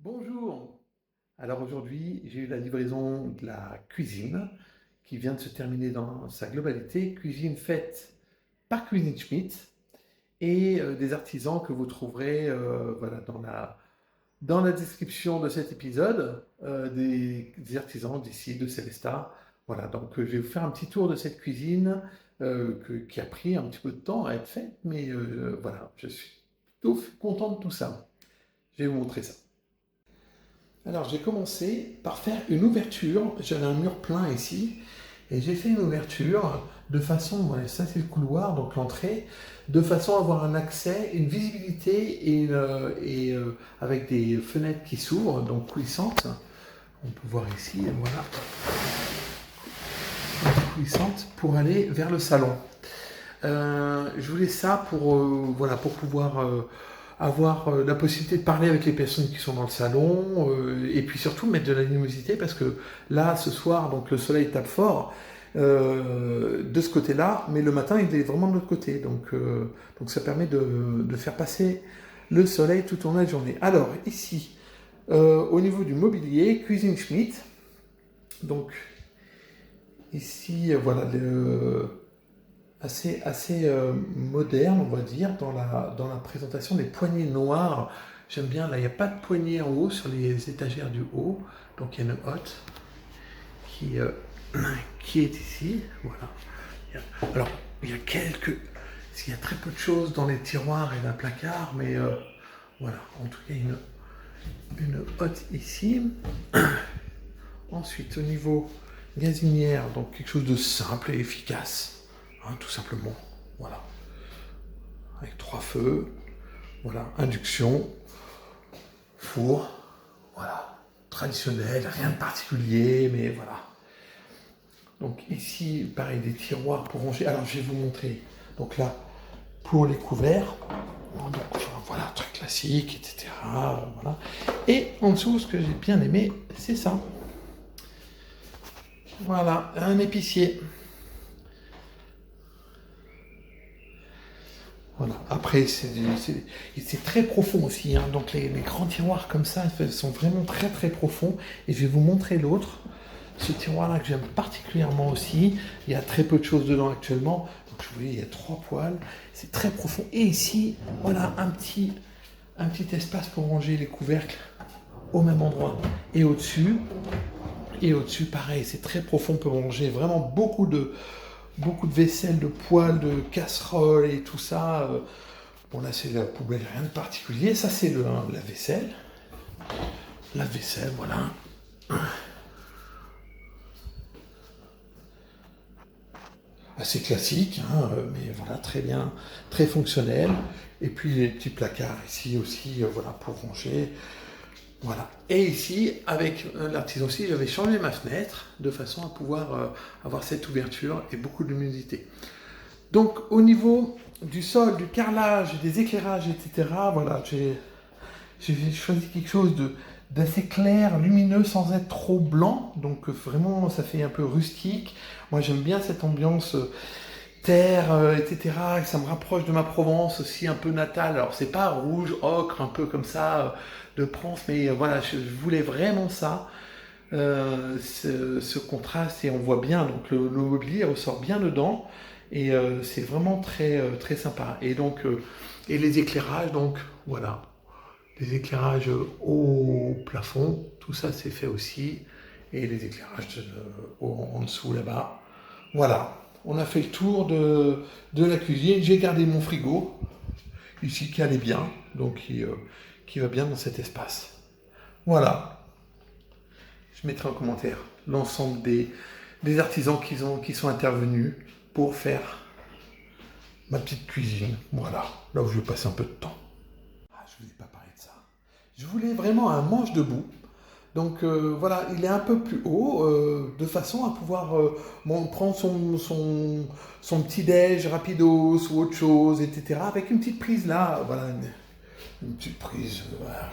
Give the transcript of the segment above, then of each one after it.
Bonjour. Alors aujourd'hui, j'ai eu la livraison de la cuisine qui vient de se terminer dans sa globalité. Cuisine faite par Cuisine Schmidt et des artisans que vous trouverez voilà, dans la description de cet épisode, des artisans d'ici, de Célestat. Voilà, donc je vais vous faire un petit tour de cette cuisine qui a pris un petit peu de temps à être faite, mais voilà, je suis plutôt content de tout ça. Je vais vous montrer ça. Alors j'ai commencé par faire une ouverture, j'avais un mur plein ici, et j'ai fait une ouverture de façon, voilà, ça c'est le couloir, donc l'entrée, de façon à avoir un accès, une visibilité avec des fenêtres qui s'ouvrent, donc coulissantes. On peut voir ici, voilà, coulissantes pour aller vers le salon. Je voulais ça voilà, pour pouvoir avoir la possibilité de parler avec les personnes qui sont dans le salon et puis surtout mettre de la luminosité parce que là, ce soir, donc le soleil tape fort de ce côté-là, mais le matin, il est vraiment de l'autre côté. Donc ça permet de faire passer le soleil tout au long de la journée. Alors, ici, au niveau du mobilier, Cuisine Schmidt. Donc, ici, voilà, assez moderne, on va dire, dans la présentation des poignées noires. J'aime bien, là, il n'y a pas de poignée en haut sur les étagères du haut. Donc, il y a une hotte qui, euh, qui est ici. Voilà. Alors, il y a très peu de choses dans les tiroirs et dans le placard, mais voilà. En tout cas, une hotte ici. Ensuite, au niveau gazinière, donc quelque chose de simple et efficace, hein, tout simplement. Voilà. Avec 3 feux, voilà, induction, four, voilà, traditionnel, rien de particulier, mais voilà. Donc ici, pareil, des tiroirs pour ranger. Alors je vais vous montrer. Donc là, pour les couverts, donc, voilà, très classique, etc. Voilà. Et en dessous, ce que j'ai bien aimé, c'est ça. Voilà, un épicier. Voilà. Après, c'est très profond aussi, hein. Donc les grands tiroirs comme ça sont vraiment très très profonds. Et je vais vous montrer l'autre. Ce tiroir-là que j'aime particulièrement aussi. Il y a très peu de choses dedans actuellement. Donc je vous dis, il y a 3 poêles. C'est très profond. Et ici, voilà un petit espace pour ranger les couvercles au même endroit. Et au-dessus, pareil, c'est très profond. On peut ranger vraiment beaucoup de vaisselle, de poêles, de casseroles et tout ça. Bon, là, c'est la poubelle, rien de particulier. Ça, c'est la vaisselle. La vaisselle, voilà. Assez classique, hein, mais voilà, très bien, très fonctionnel. Et puis les petits placards ici aussi, voilà, pour ranger. Voilà. Et ici, avec l'artisan aussi, j'avais changé ma fenêtre de façon à pouvoir avoir cette ouverture et beaucoup de luminosité. Donc au niveau du sol, du carrelage, des éclairages, etc., voilà, j'ai choisi quelque chose d'assez clair, lumineux, sans être trop blanc. Donc vraiment, ça fait un peu rustique. Moi, j'aime bien cette ambiance terre, etc. Ça me rapproche de ma Provence aussi, un peu natale. Alors c'est pas rouge, ocre, un peu comme ça, de Provence, mais voilà, je voulais vraiment ça. Ce contraste et on voit bien donc le mobilier ressort bien dedans et c'est vraiment très sympa et donc et les éclairages donc voilà les éclairages au plafond tout ça c'est fait aussi et les éclairages en dessous là-bas voilà on a fait le tour de la cuisine. J'ai gardé mon frigo ici qui allait bien donc qui va bien dans cet espace voilà. Je mettrai en commentaire l'ensemble des artisans qui sont intervenus pour faire ma petite cuisine. Voilà, là où je vais passer un peu de temps. Ah, je ne vous ai pas parlé de ça. Je voulais vraiment un manche debout. Donc voilà, il est un peu plus haut, de façon à pouvoir prendre son petit déj rapidos ou autre chose, etc. Avec une petite prise là, voilà, une petite prise, voilà,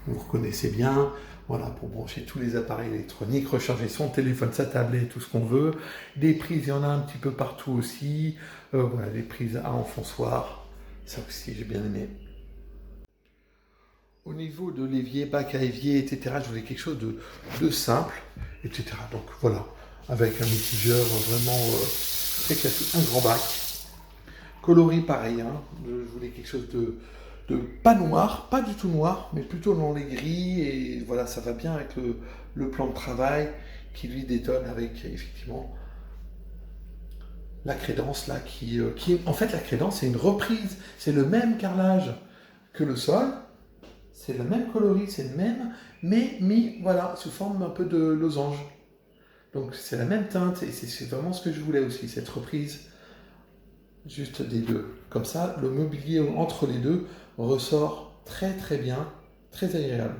vous reconnaissez bien, voilà, pour brancher tous les appareils électroniques, recharger son téléphone, sa tablette, tout ce qu'on veut. Des prises, il y en a un petit peu partout aussi. Voilà, des prises à enfonsoir, ça aussi j'ai bien aimé. Au niveau de l'évier, bac à évier, etc., je voulais quelque chose de simple, etc. Donc voilà, avec un mitigeur vraiment très classique, un grand bac. Coloris pareil, hein. Je voulais quelque chose de pas noir, pas du tout noir, mais plutôt dans les gris, et voilà, ça va bien avec le plan de travail qui lui détonne avec effectivement la crédence là en fait la crédence c'est une reprise, c'est le même carrelage que le sol, c'est le même coloris, c'est le même, mais mis voilà sous forme un peu de losange. Donc c'est la même teinte et c'est vraiment ce que je voulais aussi, cette reprise juste des deux. Comme ça, le mobilier entre les deux ressort très très bien, très agréable.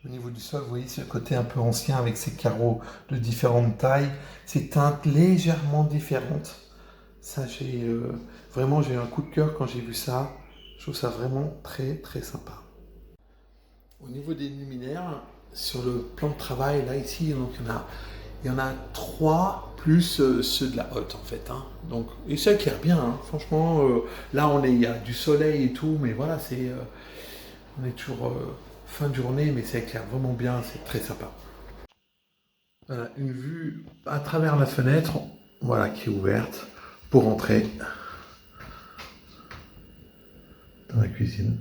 Au niveau du sol, vous voyez ce côté un peu ancien avec ces carreaux de différentes tailles, ces teintes légèrement différentes. Ça, vraiment j'ai eu un coup de cœur quand j'ai vu ça. Je trouve ça vraiment très très sympa. Au niveau des luminaires, sur le plan de travail, là ici, donc, il y en a trois plus ceux de la hotte en fait. Hein. Donc, et ça éclaire bien, hein. Franchement. Là, il y a du soleil et tout, mais voilà, on est toujours fin de journée, mais ça éclaire vraiment bien, c'est très sympa. Voilà, une vue à travers la fenêtre, voilà, qui est ouverte pour entrer dans la cuisine.